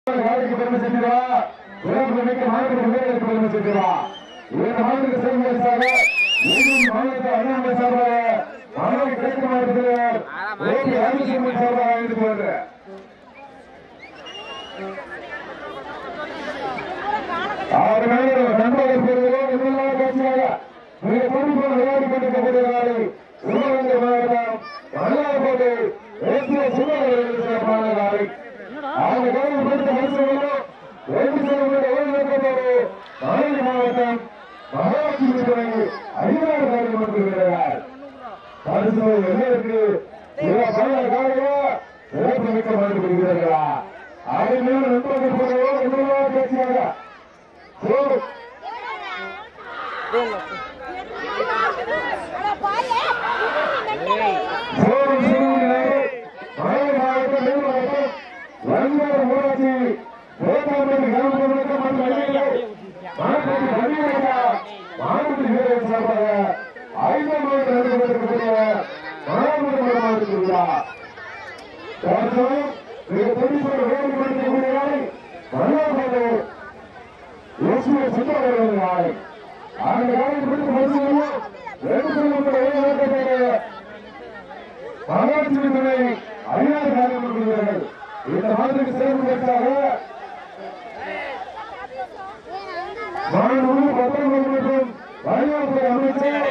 காலைக்கு பெருமை சேர்க்கிறா சிறப்பு மிக்க மாவட்ட வீரர்களுக்கு பெருமை சேர்க்கிறா இந்த மாவட்ட செயல்முறைக்காக மாவட்ட அண்ணாமலை சார்பாக மாணவர்கள் கிழக்கு மாவட்டத்தில் ராமசிம்மன் சார்பாக அழைத்து வருகிற ஆறு நாள் நண்பர்கள் பெறுகிறோம் முதலாவது காட்சியாக மிக பொறுப்பாக விளையாடி கொண்டிருக்கக்கூடிய நாளை சிவகங்கை மாவட்டம் மல்லார்கோட்டை தேசிய சிவகங்கை சிறப்பான நாளை அவங்க கவனம் கொடுத்த மனுஷங்களும் ரெண்டு சிறப்பு நோக்கப்போது நாகை மாவட்டம் மகாலட்சுமி துறை 5வது காரியம் கொண்டிருக்கிறார் பரிசு எல்லோருக்கு சிறப்பு மிக்க மாநில கொள்கிறார்களா அதை மேல் நண்பர்கள் போகிறோம் முதலாவது காட்சியாக இந்த மாதிரி சேர்ந்ததற்காக மற்றும் வழிபாட்டுறை அமைச்சர்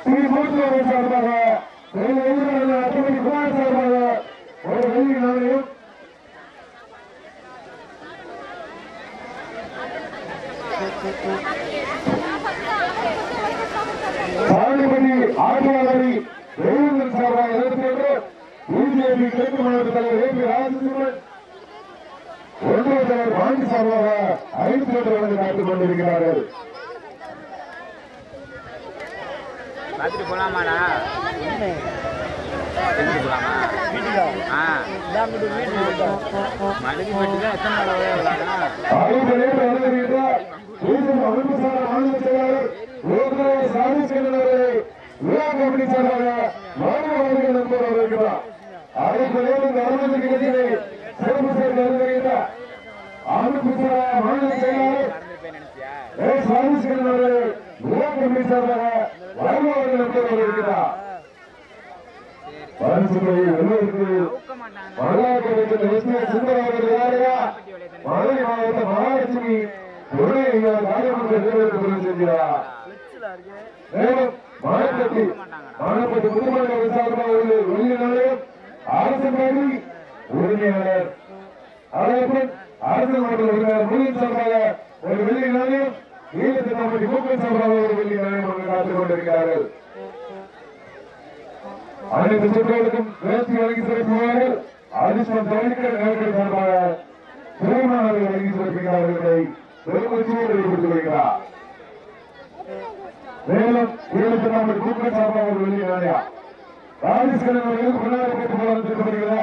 ஸ்ரீ மூர்த்தி அவர்கள் சார்பாக குமார் சார்பாக ஒரு வெள்ளி நாணயம் சாணிபதி ஆட்சியாளரி தேவேந்திரன் சார்பாக 21 பிஜேபி கிழக்கு மாவட்ட தலைவர் ஏபி ராஜசிம்மன் ஒன்றிய தலைவர் பாண்டி சார்பாக 5 லட்சம் வழங்க காத்துக் கொண்டிருக்கிறார்கள். அமைப்பு செயலாளர் சாதிஸ் கண்ணனவர்களை விழா கமிட்டி சார்பாக மாணவர்கள் நண்பர் இருக்கிறார். அதற்கு அரவிந்த் நிகழ்ச்சியை சிறப்பு சேர்ந்து வருகிறார். அமைப்பு மாநில செயலாளர் சாதிஸ் கண்ணனவர்களை விழா கமிட்டி சார்பாக மாணவர்கள் நண்பர் இருக்கிறார். பரிசுகளை எல்லோருக்கு மல்லாக்கடைக்கு எஸ்பிஎஸ் சுந்தர் அவர்கள் யாரையா மதுரை மாவட்ட மகாலட்சுமி துணை காரியமன்ற தேர்தலுக்கு பதிவு செய்கிறார். மேலும் மாணப்பட்டி புதுமணி சார்பாக வெள்ளி நாணயம் அரசு பாடி உரிமையாளர் அதேபோல் அரசு மாவட்ட உரிமையாளர் முருகன் சார்பாக ஒரு வெள்ளி நாணயம் ஈழத்திட்டப்பட்டி மூக்கன் சார்பாக ஒரு வெள்ளி நாணயம் காத்துக் கொண்டிருக்கிறார்கள். அனைத்து சுற்றுகளுக்கும் வேட்சி வழங்கி சிறப்புவார்கள். அதிர்ஷ்டம் தவிர்க்க நேரடி சார்பாக திருமணங்களை வழங்கி சிறப்பிக்கிறார்களை பெருமச்சியோடு ஈடுபடுத்திக் வருகிறார். மேலும் ஈழத்திட்டப்பட்டி மூக்கன் சார்பாக ஒரு வெள்ளி நாணயம் ராஜேஷ் கண்ணன் அவர்களுக்கு முன்னாடி கேட்டுக்கொள்ளப்படுகிற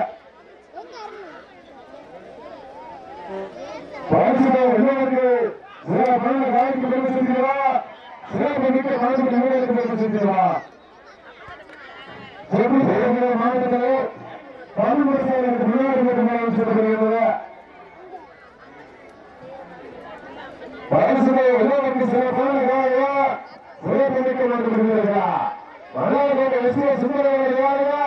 எல்லோருக்கு சிறப்பான காய்க்கு பெருமை செஞ்சிருவா சிறப்பு மிக்க மாநில வீரர்களுக்கு பெருமை செஞ்சிருவா சிறப்பு செய்கிற மாவட்டத்தில் தமிழ் விவசாயிகளுக்கு முன்னாடி கேட்டுக்கொள்ள சொல்லப்படுகிறது. பரிசுகளை எல்லோருக்கு சிறப்பான காயா சிறப்பு மிக்க மாநில மன்னார்கோட்டை எஸ்பிஎஸ் சுந்தர் அவர்கள் யாரையா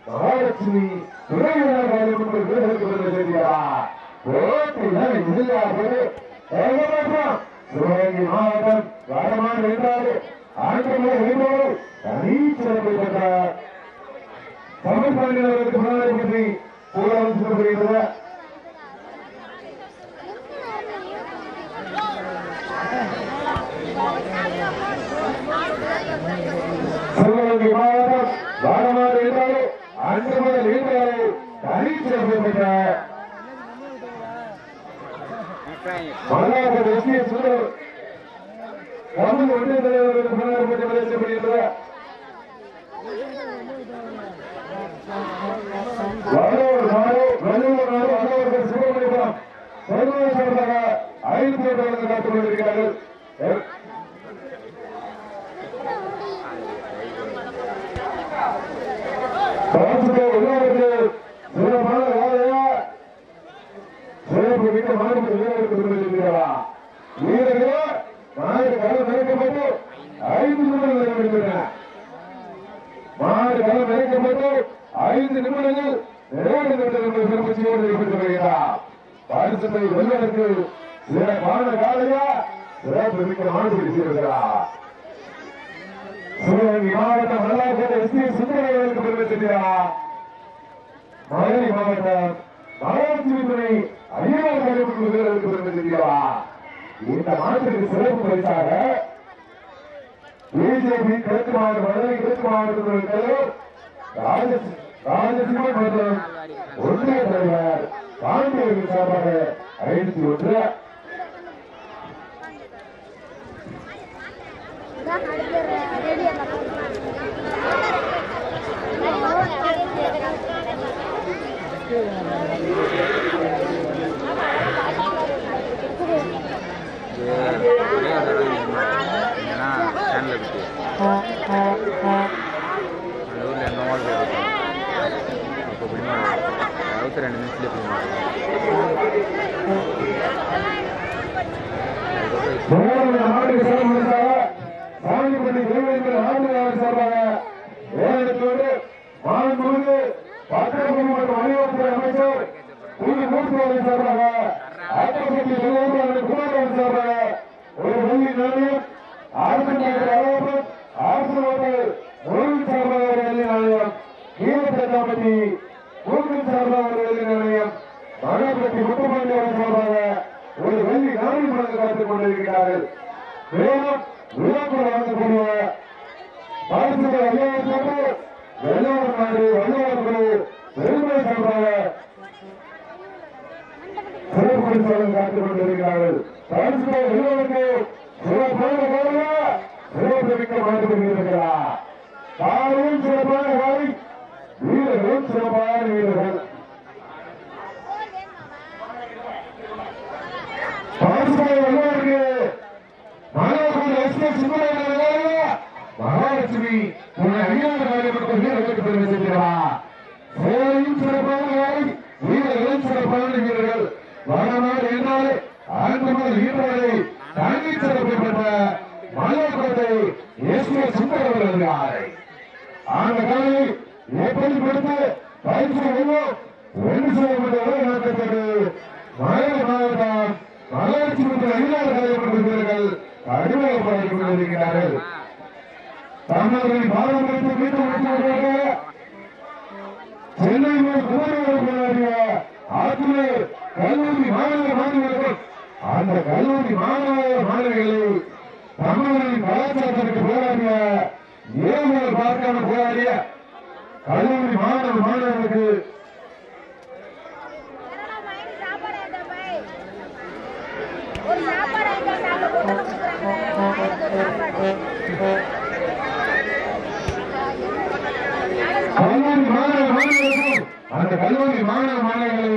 மகாலட்சுமி துணைவினர் காரியமன்ற வீரர்களுக்கு பெருமை செய்கிறார். சிவகங்கை மாவட்டம் வடமான இருந்தாரு ஆண்டவரை வைப்போடு தனி சிறப்பை பெற்றார். தமிழ் மாநிலங்களுக்கு முன்னாடி பற்றி கூறாமல் சொல்லப்படுகிறது. சிவகங்கை மாவட்டம் வடமான இருந்தாரு ஆண்டவரை இருந்தாரு தனி சிறப்பை பெற்றார். மல்லார்கோட்டை எஸ்பிஎஸ் சுந்தர் தமிழ் ஒன்றிய தலைவர்களுக்கு முன்னாடி பற்றி பேசப்படுகிறது. வடலூர் நாடு வடலூர்கள் சிவமணிபுரம் பெருமாள் சார்பாக 5 லட்சம் காத்துக் கொண்டிருக்கிறார்கள். எல்லாருக்கு சிறப்பான வேலையா சிறப்பு மிக்க மாநில வீரர்களுக்கு பெருமையா வீரர்களே மாடு களம் இறக்கப்பட்டு 5 நிமிடங்கள் நிறைவேறுகின்றன. மாடு களம் இறக்கப்பட்டு 5 நிமிடங்கள் நிறைவேறுகின்றன. சிறப்பு செய்வதை பெற்று வருகிறார். பரிசத்தை வெல்வதற்கு சிறப்பான காலையா சிறப்பு மிக்க மாடு செய்கிறார். சிவகங்கை மாவட்டம் மல்லாக்கோட்டை எஸ். சுந்தரவர்களுக்கு பெருமை செய்கிறார். மதுரை மாவட்டம் மகாலட்சுமி ஐயாயிரம் வீரர்களுக்கு பெருமை செய்கிறார். இந்த மாவட்டத்திற்கு சிறப்பு பரிசாக பிஜேபி கிழக்கு மாவட்ட மதுரை கிழக்கு மாவட்டத்தில் ராஜசிம்மன் மற்றும் ஒன்றிய தலைவர் பாண்டியர்கள் சார்பாக 51 ஒரு வெள்ளி நாணயம் வழங்க காத்துக் கொண்டிருக்கிறார்கள். மேலும் விழாக்குள் வழங்கக்கூடிய பாரதிய ஐயாயிரத்தோடு வெள்ளாடு நாடு வள்ளுவர்கள் பெருமை சார்பாக சிறப்பு பரிசு காத்துக் கொண்டிருக்கிறார்கள். பரிசு வெள்ளுவருக்கு சிறப்பான காலையா சிறப்பு மிக்க மாற்றிக் கொண்டிருக்கிறார். காலையும் சிறப்பான காலை, வீரர்களும் சிறப்பான வீரர்கள். மகாலட்சுமி வீரர்களுக்கு பெருமை செய்கிறார். சேவையும் சிறப்பான வீரர்களும் சிறப்பான வீரர்கள். வடநாடு என்றாலே அந்த முதல் வீரர்களை தனி சிறப்பை பெற்ற மலையக்கோட்டை எஸ். சுந்தரவர்கள் வருகிறார். அந்த காலை எப்படி கொடுத்து பயிற்சி வென்று செய்யப்பட்ட நடத்தப்பட்டு மதுரை மாவட்டம் மகாலட்சுமி வீரர்கள் அடிமையப்பட்டுக் கொண்டிருக்கிறார்கள். தமிழர்களின் பாரம்பரியத்தை மீட்டு சென்னை குமரிய ஆற்றுமை கல்லூரி மாணவ மாணவர்கள் அந்த கல்லூரி மாணவ மாணவிகளை தமிழர்களின் கலாச்சாரத்திற்கு போராடிய ஏழைகள் பார்க்காமல் போராடிய கல்லூரி மாணவ மாணவர்களுக்கு கல்லூரி மாணவ மாணவர்கள் அந்த கல்லூரி மாணவ மாணவர்களை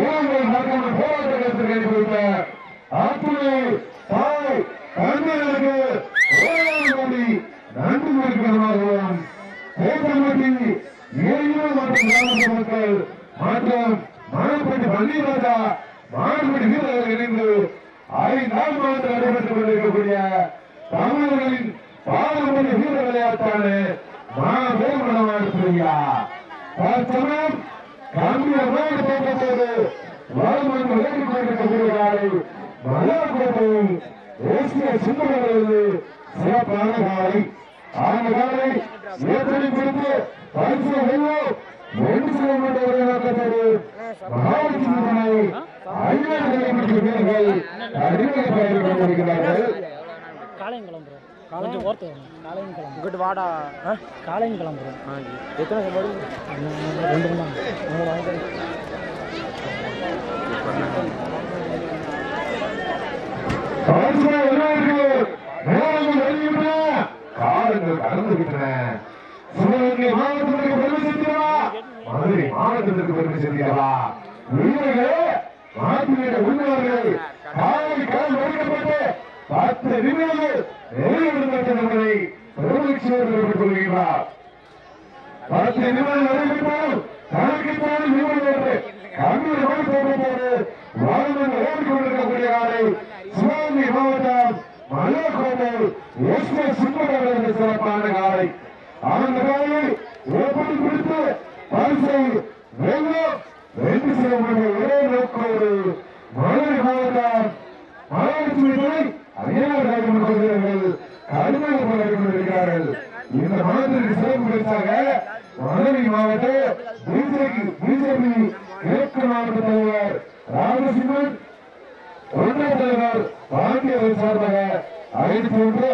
ஏழைகள் பார்க்காமல் போராட்டத்திற்கு கைவிட்ட ஆற்றுமை தாய் கலைஞர்களுக்கு நன்றி தெரிவிக்கிறதாகவும் தேர்தல்பட்டி ஏழு மற்றும் கிராம மக்கள் மற்றும் மாணப்பட்டி பள்ளிராஜா மாணப்பட்டி வீரர்கள் இணைந்து 5 மாதம் நடைபெற்றுக் கொண்டிருக்கக்கூடிய தமிழர்களின் பாரம்பரிய வீர விளையாட்டான தற்சமயம் கம்பீரமாக தோற்றத்தோடு வாழ்மன் விளையாட்டுக் கொண்டிருக்கக்கூடிய காலை மலையாளத்தை தேசிய சுந்தரவர்களது சிறப்பான காலை. அந்த காலை ஏற்றலை கொடுத்து பரிசு வென்று செய்யப்பட்ட விளையாட்டத்தோடு மகாலட்சுமி ஐயாயிரம் வீரர்கள் அறிமுகப்படுத்திக் கொண்டிருக்கிறார்கள். காலையும் கிளம்புறோம், கொஞ்சம் ஓர்த்து காலையும் கிளம்புறோம். இங்கிட்டு வாடா, காலையும் கிளம்புறோம். எத்தனை சாப்பாடு? 2 மணி காலங்கள் கடந்துவிட்டன. சிவகங்கை மாவட்டத்திற்கு பெருமை சேர்க்கிறவா, மதுரை மாவட்டத்திற்கு பெருமை சேர்க்கிறவா. வீரர்களே மாற்றிவிட உள்ளவர்கள் காலை கால் வைக்கப்பட்டு 10 நிமிடங்கள் நிறைவேறும் என்பதை பெருமகிழ்ச்சியோடு தெரிவித்துக் கொள்கிறார். 10 நிமிடங்கள் நிறைவேற்றால் தனக்கு நிமிடம் கண்ணூர் மாவட்டத்தோடு வாழ்ந்து கொண்டிருக்கக்கூடிய காலை சிவகங்கை மாவட்டம் மலைக்கோட்டை எஸ்ஏ சுந்தரவர்களுக்கு சிறப்பான காலை. அந்த காலை எப்படி பிடித்து பரிசை வெற்றி செய்யக்கூடிய ஒரே நோக்கோடு மதுரை மாவட்டம் மகாலட்சுமிகளை அணியாளர்கள் கடுமையாக போராடி கொண்டிருக்கிறார்கள். இந்த மாதத்திற்கு சிறப்பு பரிசாக மதுரை மாவட்ட பிஜேபி கிழக்கு மாவட்ட தலைவர் ராமசிம்மன், ஒன்றிய தலைவர் பாண்டியவர் சார்பாக 51,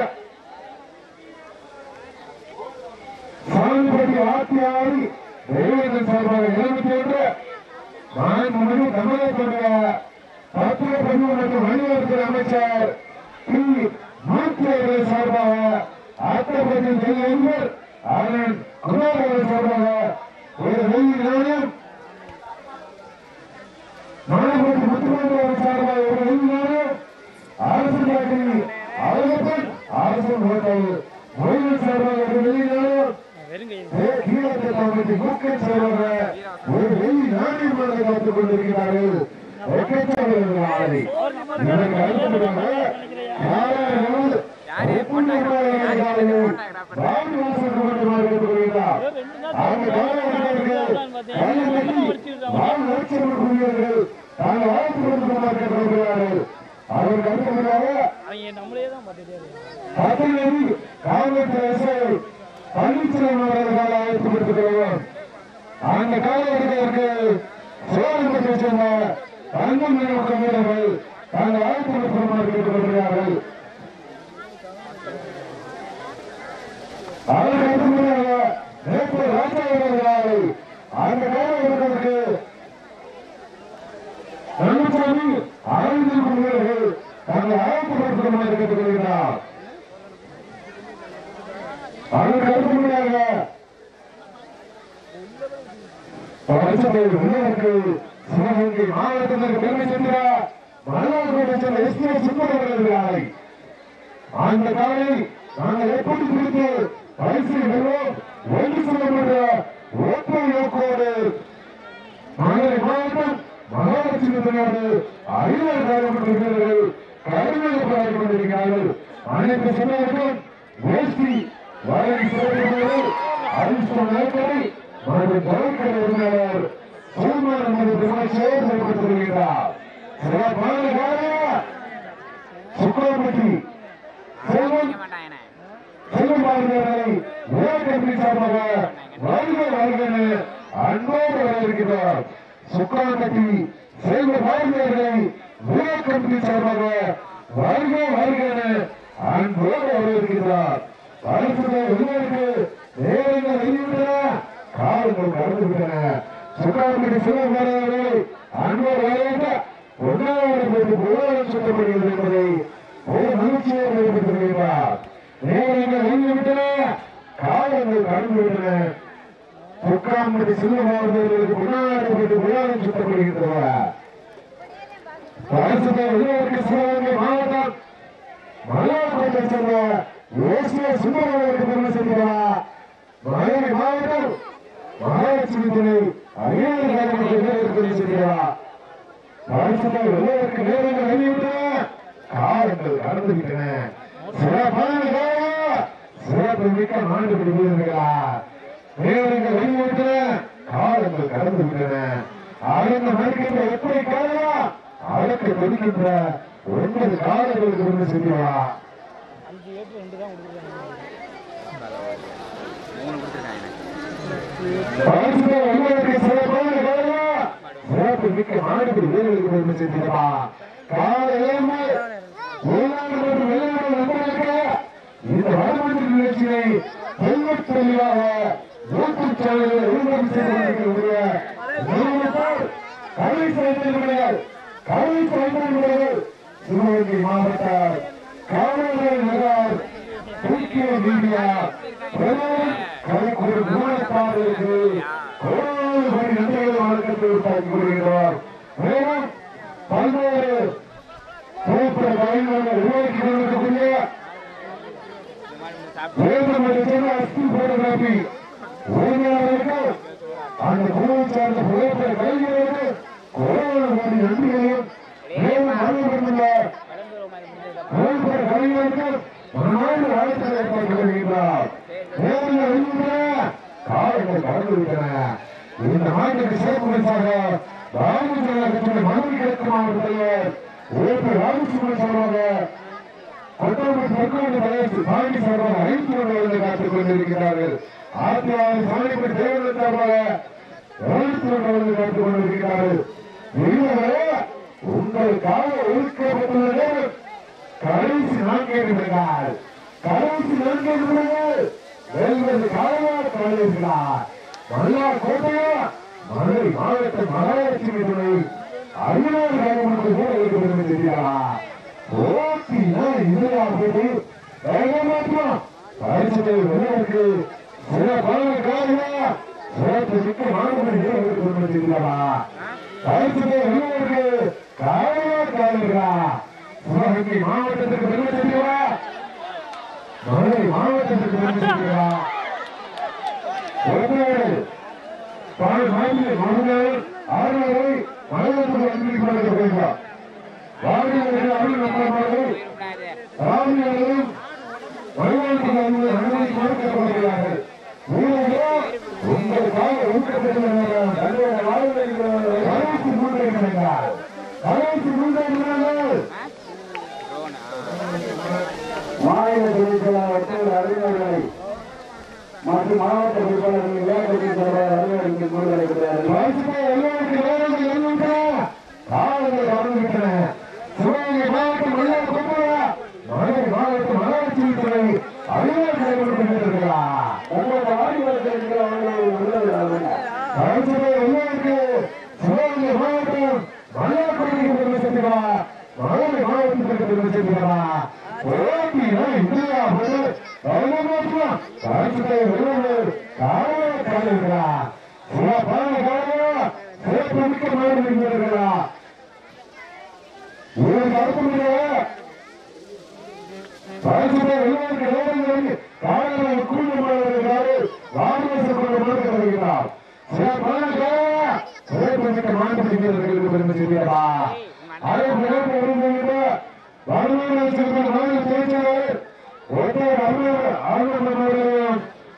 சாமிப்பட்டி ஆத்தியாரி தெய்வத்தின் சார்பாக 71, மாண்புமிகு தமிழகத்துடைய பத்திர பதிவு மற்றும் வணிகத்துறை அமைச்சர் பி. மூர்த்தி அவர்கள் சார்பாக அத்தப்பட்டி தலைவர் அண்ணன் குமார் அவர்கள் சார்பாக ஒரு வெள்ளி நாணயம், மாணவர்கள் முத்துமன்ற அவர்கள் சார்பாக ஒரு வெள்ளி நாணயம், அரசு நாட்டில் அழகப்பன் அரசு ஹோட்டல் மொழிகள் சார்பாக ஒரு வெள்ளி நாணயம், கீழத்தை கமிட்டி மூக்கன் சார்பாக ஒரு வெள்ளி நாணயம் காத்துக் கொண்டிருக்கிறார்கள். அந்த காலகட்டத்திற்கு சோழர்கள் சொன்ன தங்கம் நினைவுக்கு வீரர்கள் தாங்கள் ஆயத்தப்படுத்துமாறு கேட்டுக் கொள்கிறார்கள். நேற்று ராஜா அவர்களால் அந்த காலகட்டத்திற்கு ரங்கசாமி ஆய்ந்திருக்கும் வீரர்கள் தாங்கள் ஆயத்தப்படுத்துமாறு கேட்டுக் கொள்கிறார். அதற்கு அடுத்தபடியாக சிவகங்கை மாவட்டத்திற்கு பெருமை சென்றார் மலையாளத்தை சென்ற எஸ்ஏ சுந்தரவர்கள். அந்த காலை நாங்கள் எப்படி பிடித்து பரிசு பெறுவோம் என்று சொல்லப்பட்ட ஒற்றை நோக்கோடு மதுரை மாவட்டம் மகாலட்சுமி தமிழ்நாடு அறிவியல் காலப்பட்ட வீரர்கள் கடுமையாக போராடி கொண்டிருக்கிறார்கள். அனைத்து சொன்னவர்கள் வேஷ்டி வயது சிறப்பு அதிர்ஷ்டம் நாயக்கரை மற்றும் தலைக்கடை உரிமையாளர் சோமன் செயல்படுத்திருக்கிறார். சுக்கரப்பட்டி செல்வம் செல்வமாதிரிகளை உலகத்தின் சார்பாக வருக வருகன அன்போடு வரவிருக்கிறார். சுக்கரப்பட்டி செல்வமாதிரிகளை உலகத்தின் சார்பாக வருக வருகன அன்போடு வரவிருக்கிறார். பரிசுகளுக்கு நேரங்கள் வெளியிட்டன, காலங்கள் கடந்து விட்டன. சுக்காம்பட்டி சிவபாரவர்களை அன்போடு வரவேற்க ஒன்றாவது போட்டு புகழ் சுத்தப்படுகிறது என்பதை ஒரு மகிழ்ச்சியோடு வெளிப்படுத்தினார். நேரங்கள் வெளிவிட்டன, காலங்கள் கடந்து விட்டன. சுக்காம்பட்டி சிவபாரவர்களுக்கு முன்னாடி போட்டு புகழ் சுத்தப்படுகின்றன. சிவகங்கை மாவட்டம் மலையாளத்தை சேர்ந்த ஏசிய சுந்தரவர்களுக்கு பெருமை சேர்க்கிறார். மதுரை மாவட்டம் மகாலட்சுமி துணை நேரங்கள் வெளியிட்டன, காலங்கள் கடந்து விட்டன. சிறப்பு மிக்க மாண்டுபடி வீரர்களா நேரங்கள் வெளியிட்டன, காலங்கள் கடந்து விட்டன. அகந்த மறுக்கின்ற எப்படி காலா அழக்க கொடுக்கின்ற 9 காலங்களுக்கு ஒன்று செய்வா. சிறப்பு மிக்க மாடுபடி வீரர்களுக்கு பெருமை சேர்த்திருப்பா. இந்த வடமொழி நிகழ்ச்சியை தெளிவாக யூடியூப் சேனலில் ஒளிபரப்பு செய்து கொண்டிருக்கக்கூடிய கல்வி செயல்முறைகள் சிவகங்கை மாவட்ட காவலர் நகர் முக்கிய மீடியா கலைக்குழு மூலப்பாளர்களுக்கு கோடி நன்றிகளை வழக்கத்தை உருவாக்கி கொள்கிறார். மேலும் பல்வேறு திரைப்பட கலைஞர்கள் உருவாக்கி கொண்டிருக்கக்கூடிய உரிமையாளருக்கு அந்த குழுவை சார்ந்த புகைப்பட கலைஞர்களுக்கு விட்டன. இந்த மாநிலத்தை சிறப்பு பரிசாக மதுரை கிழக்கு மாவட்ட தலைவர் ஓபி ராமசுமன் சார்பாக பாண்டி சார்பாக 5 ரூபாய் காத்துக் கொண்டிருக்கிறார்கள். ஆத்தியாவை சாலைப்படி தேர்தல் சார்பாக 200 ரூபாய் காத்துக் கொண்டிருக்கிறார்கள். உங்களுக்காக ஒதுக்கப்பட்டுள்ள கடைசி 4 நிமிடங்கள். கடைசி 4 நிமிடங்கள் வெல்வது காலையார் காலையிருக்கிறார். மல்லார் கோட்டையா மதுரை மாவட்ட மகாலட்சுமி துணை அருணாள் ராமனுக்கு கூட வைக்கப்படும் தெரியாதா? போட்டிதான் இதுவாகுது. வேகமாற்றம் பரிசுத்தை வெல்வதற்கு சில பாலக்காரர்களா சிறப்பு மிக்க மாணவர்கள் வைக்கப்படும் தெரியாதா? பரிசுத்தை வெல்வதற்கு காலையார் காலையா சிவகங்கை மாவட்டத்திற்கு பெருமை தெரியுமா? மதுரை மாவட்டத்திற்கு பெருமை தெரியுமா? மதுரை ஆறுவரை மலையாளத்தில் அறிவிக்கப்பட்டிருக்கிறார். ராமியாளரும் மலையாளத்தில் அனுமதி கொடுக்கப்படுகிறார்கள். உங்களுக்காக ஊக்கப்படுகிறார். மாநில தொழிற்சாலை அறிஞர்களை மற்றும் மாவட்ட பொறுப்பாளர்கள் விளையாட்டுத் அறிஞர்களுக்கு கூறுகிறார்கள். சிவகங்கை மாவட்டம் மதுரை மாவட்டம் மகாலட்சுமி துறை அறிஞர் செயல்படுத்திருக்கிறார். உங்களது ஆய்வகத்திற்கு சிவகங்கை மாவட்டம் மல்லாக்குடிக்கு பெருமை சேர்க்கிறார். மதுரை மாவட்டத்திற்கு பெருமை சேர்க்கிறார்.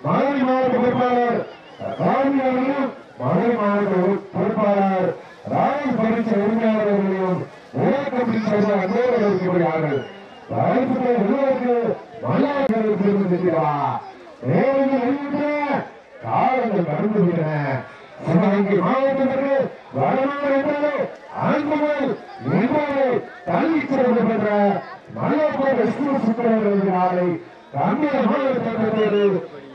மதுரை மாவட்ட பொறுப்பாளர் ராமியாளரும் மதுரை மாவட்ட பொறுப்பாளர் ராயல் பரிசு உரிமையாளர்களையும் உலகக்கமிட்டி சார்பாக அன்போடு அறிவிக்கப்படுகிறார்கள். பரிசுத்தை வெல்வதற்கு மலையாளர்கள் பெருமை சேர்க்கிறார். காலங்கள் கடந்து விட்டன. சிவகங்கை மாவட்டத்திற்கு வரலாறு என்றாலே ஆண்கள் நிர்வாக தள்ளி செல்லப்பட்ட மலையாள சுற்றுலாவை தமிழக மாநிலத்தோடு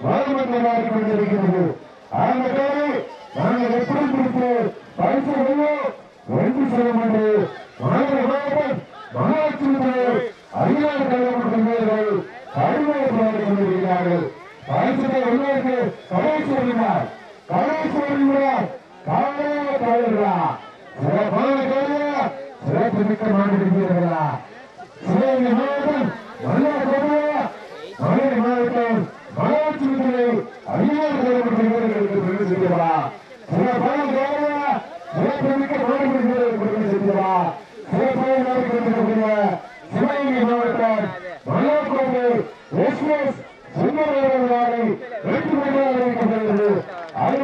வருமானமாகி கொண்டிருக்கிறது. நாங்கள் எப்படி பிடித்து பரிசு ஒன்று செல்லும் என்று மதுரை மாவட்டம் மகாலட்சுமி அறிஞர் கழகங்கள் கடுமையை போராடி கொண்டிருக்கிறார்கள். பரிசுத்தை வெல்வதற்கு கடைசி வருகிறார். சிறப்பு மிக்க மாநிலங்களா சிவகங்கை மாவட்டம் மதுரை மாவட்டம் மகாலட்சுமி துறை அறிஞர் கழகங்களுக்கு பெருமை சேர்க்கிறா. சிறப்பு மிக்க மாநிலங்களுக்கு சேர்க்கிறா. சிவகங்கை மாவட்டம் மலையாளக்கோட்டை எக்ஸ்பிரஸ் சுந்தரவாரை வெற்றி பெற்று அறிவிக்கப்படுகிறது. அதை